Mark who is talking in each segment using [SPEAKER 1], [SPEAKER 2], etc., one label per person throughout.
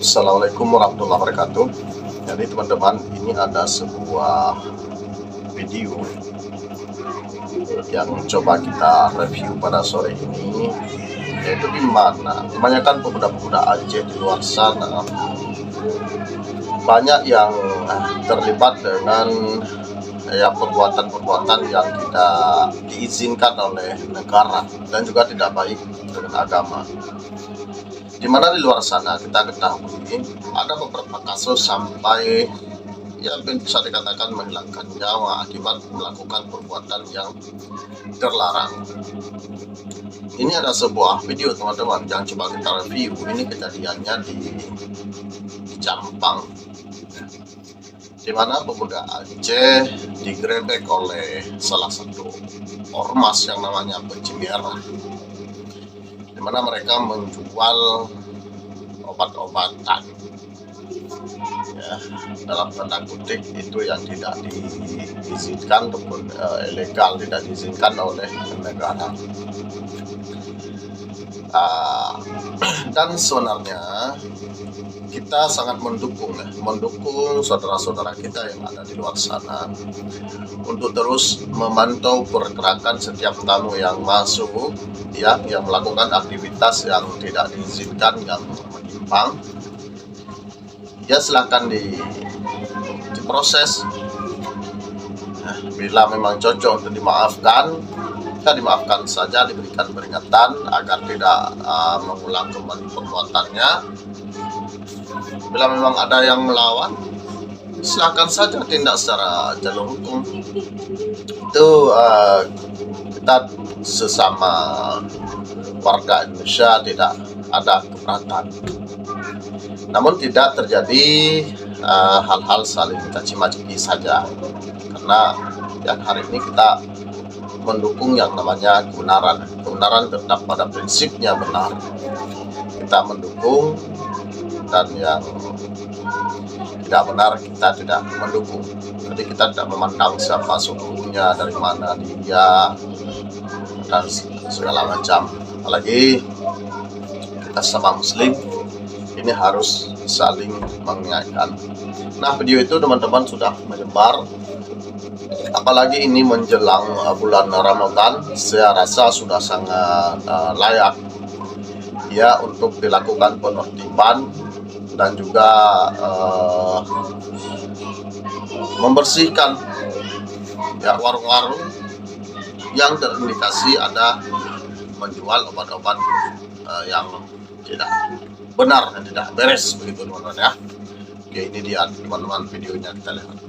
[SPEAKER 1] Assalamualaikum warahmatullahi wabarakatuh. Jadi teman-teman, ini ada sebuah video yang coba kita review pada sore ini, yaitu di mana kebanyakan pemuda-pemuda Aceh di luar sana banyak yang terlibat dengan perbuatan-perbuatan yang tidak diizinkan oleh negara dan juga tidak baik dengan agama. Di mana di luar sana kita ketahui ada beberapa kasus sampai bisa dikatakan menghilangkan nyawa akibat melakukan perbuatan yang terlarang. Ini ada sebuah video teman-teman yang coba kita review. Ini kejadiannya di Jampang, di mana pemuda Aceh digerebek oleh salah satu ormas yang namanya Peci Merah, di mana mereka menjual obat-obatan, dalam tanda kutip itu yang tidak diizinkan ataupun ilegal, tidak diizinkan oleh negara. Dan sebenarnya kita sangat mendukung saudara-saudara kita yang ada di luar sana untuk terus memantau pergerakan setiap tamu yang masuk, yang melakukan aktivitas yang tidak diizinkan, yang menyimpang. Silahkan diproses. Bila memang cocok untuk dimaafkan, ya dimaafkan saja, diberikan peringatan agar tidak mengulang kembali perbuatannya. Bila memang ada yang melawan, silakan saja tindak secara jalur hukum. Itu kita sesama warga Indonesia tidak ada keberatan. Namun tidak terjadi hal-hal saling caci maki saja, karena yang hari ini kita mendukung yang namanya kebenaran tetap pada prinsipnya benar. Kita mendukung, dan yang tidak benar kita tidak mendukung. Jadi kita tidak memandang siapa sukunya, dari mana dia, dan segala macam. Apalagi kita sama muslim, ini harus saling mengingatkan. Nah, video itu teman-teman sudah menyebar, apalagi ini menjelang bulan Ramadan. Saya rasa sudah sangat layak untuk dilakukan penertiban dan juga membersihkan warung-warung yang terindikasi ada menjual obat-obat yang tidak benar dan tidak beres, begitu teman-teman ya. Oke, ini dia teman-teman videonya, kita lihat.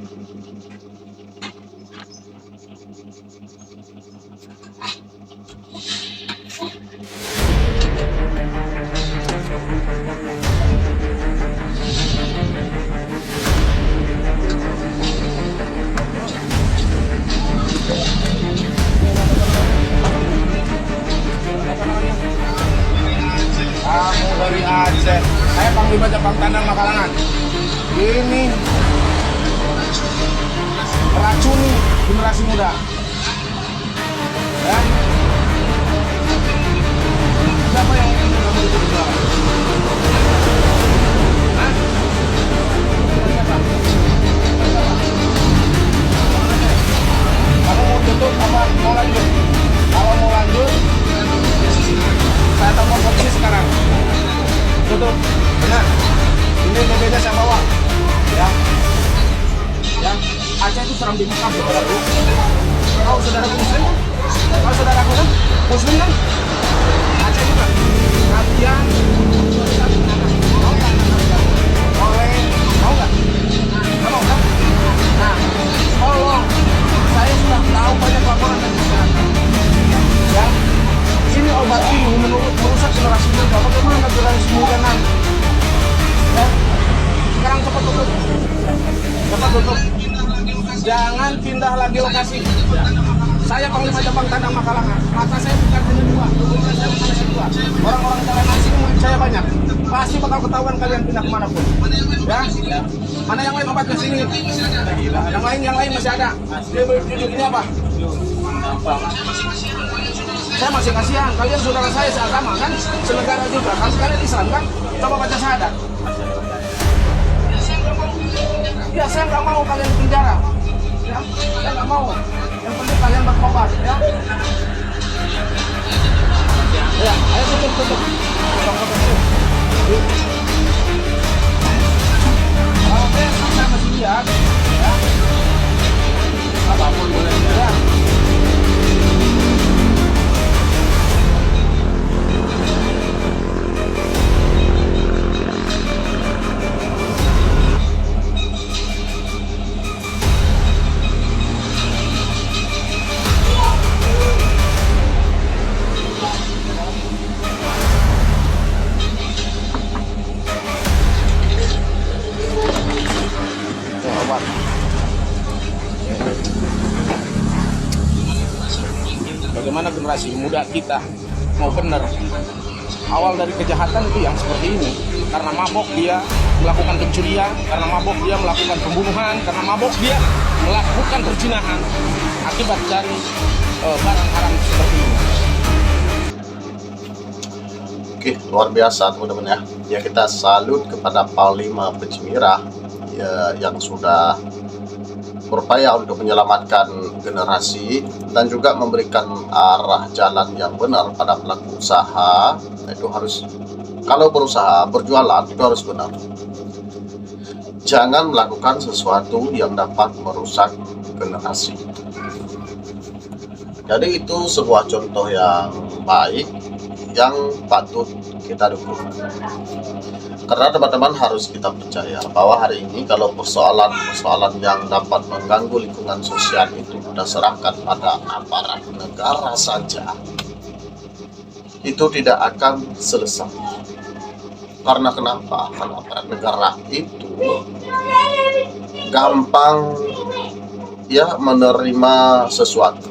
[SPEAKER 2] Kamu dari Aceh, saya Panglima Jepang Tandang Makalangan. Ini meracuni generasi muda. Ya. Siapa yang ingin kamu itu juga? Kamu mau tutup apa mau lanjut? Kalau mau lanjut, saya telepon polisi sekarang. Tutup, benar. Ini BB-nya saya bawa. Ya. Aceh itu seram di Mekah, saudaraku. Kau saudaraku muslim kan? Kau saudaraku kan? Muslim kan? Aceh juga. Kalian mau nggak? Mau nggak? Mau kan? Nah, tolong. Saya sudah tahu banyak laporan dari masyarakat. Ya. Ini obat ini merusak generasi muda. Bagaimana generasi muda nanti? Ya. Sekarang cepat tutup. Jangan pindah lagi lokasi. Saya Panglima Jepang Tandang Makalangan. Mata saya bukan hanya dua, saya bukan hanya dua. Orang-orang jalanan sini saya banyak. Pasti bakal ketahuan kalian pindah kemanapun. Ya. Mana yang lain obat ke sini? Yang lain masih ada. Ini apa? Saya masih kasihan, kalian saudara saya seagama kan, senegara juga. Kalian Islam kan, coba baca syahadat. nggak mau kalian di penjara. Ya, saya nggak mau. Yang penting kalian bertobat, ya. Ya, ayo tutup. Oke, saya masih lihat, ya. Apapun boleh ya. Bagaimana generasi muda kita mau benar? Awal dari kejahatan itu yang seperti ini. Karena mabok dia melakukan pencurian, karena mabok dia melakukan pembunuhan, karena mabok dia melakukan perzinahan akibat dari barang haram seperti ini.
[SPEAKER 1] Oke, luar biasa teman-teman ya. Ya, kita salut kepada Panglima Pencimira ya, yang sudah berupaya untuk menyelamatkan generasi dan juga memberikan arah jalan yang benar pada pelaku usaha. Itu harus, kalau berusaha berjualan itu harus benar. Jangan melakukan sesuatu yang dapat merusak generasi. Jadi itu sebuah contoh yang baik yang patut kita dukung. Karena teman-teman harus kita percaya bahwa hari ini kalau persoalan-persoalan yang dapat mengganggu lingkungan sosial itu kita serahkan pada aparat negara saja, itu tidak akan selesai. Karena kenapa? Karena aparat negara itu gampang ya menerima sesuatu.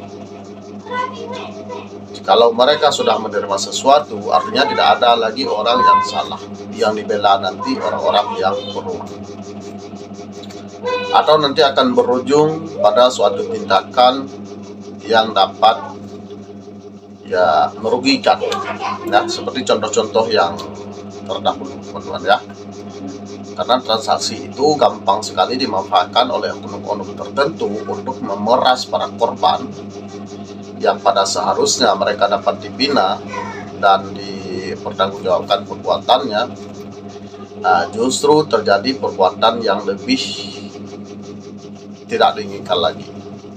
[SPEAKER 1] Kalau mereka sudah menerima sesuatu, artinya tidak ada lagi orang yang salah. Yang dibela nanti orang-orang yang berubah. Atau nanti akan berujung pada suatu tindakan yang dapat ya merugikan. Ya, seperti contoh-contoh yang terdahulu, teman-teman ya. Karena transaksi itu gampang sekali dimanfaatkan oleh oknum-oknum tertentu untuk memeras para korban yang pada seharusnya mereka dapat dibina dan dipertanggungjawabkan perbuatannya. Nah, justru terjadi perbuatan yang lebih tidak diinginkan lagi,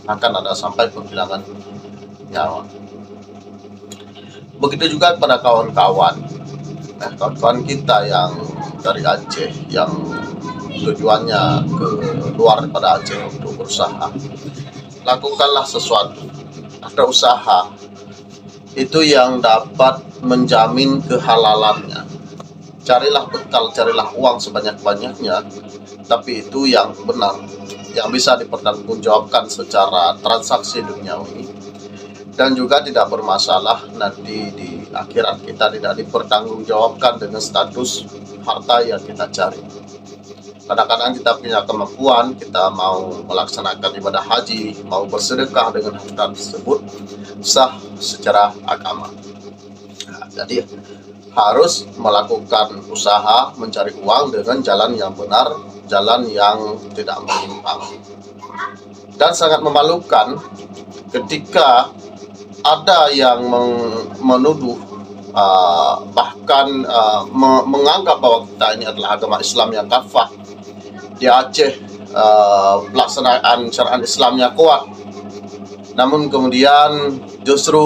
[SPEAKER 1] akan ada sampai penghilangan nyawa. Begitu juga kepada kawan-kawan, kawan-kawan kita yang dari Aceh yang tujuannya ke luar daripada Aceh untuk berusaha. Lakukanlah sesuatu atau usaha itu yang dapat menjamin kehalalannya. Carilah bekal, carilah uang sebanyak-banyaknya, tapi itu yang benar, yang bisa dipertanggungjawabkan secara transaksi duniawi, dan juga tidak bermasalah nanti di akhirat kita tidak dipertanggungjawabkan dengan status harta yang kita cari. Kadang-kadang kita punya kemampuan, kita mau melaksanakan ibadah haji, mau bersedekah dengan harta tersebut, sah secara agama. Nah, jadi harus melakukan usaha mencari uang dengan jalan yang benar, jalan yang tidak menyimpang. Dan sangat memalukan ketika ada yang menuduh bahkan menganggap bahwa kita ini adalah agama Islam yang kafah. Di Aceh pelaksanaan syariat Islamnya kuat, namun kemudian justru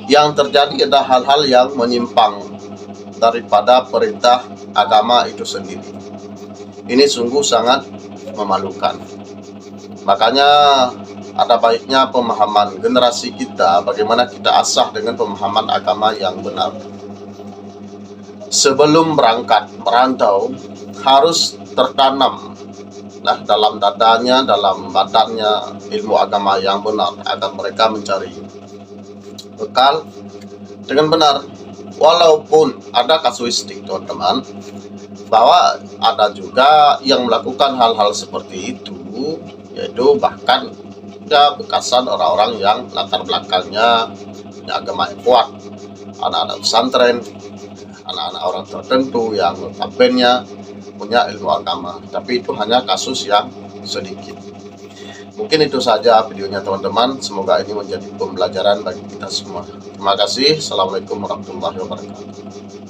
[SPEAKER 1] yang terjadi adalah hal-hal yang menyimpang daripada perintah agama itu sendiri. Ini sungguh sangat memalukan. Makanya ada baiknya pemahaman generasi kita, bagaimana kita asah dengan pemahaman agama yang benar. Sebelum berangkat merantau harus tertanam dalam dadanya, dalam badannya ilmu agama yang benar agar mereka mencari bekal dengan benar. Walaupun ada kasuistik teman-teman, bahwa ada juga yang melakukan hal-hal seperti itu, yaitu bahkan ya bekasan orang-orang yang latar belakangnya agama yang kuat, anak-anak pesantren, anak-anak orang tertentu yang notabene punya ilmu agama, tapi itu hanya kasus yang sedikit. Mungkin itu saja videonya teman-teman, semoga ini menjadi pembelajaran bagi kita semua. Terima kasih. Assalamualaikum warahmatullahi wabarakatuh.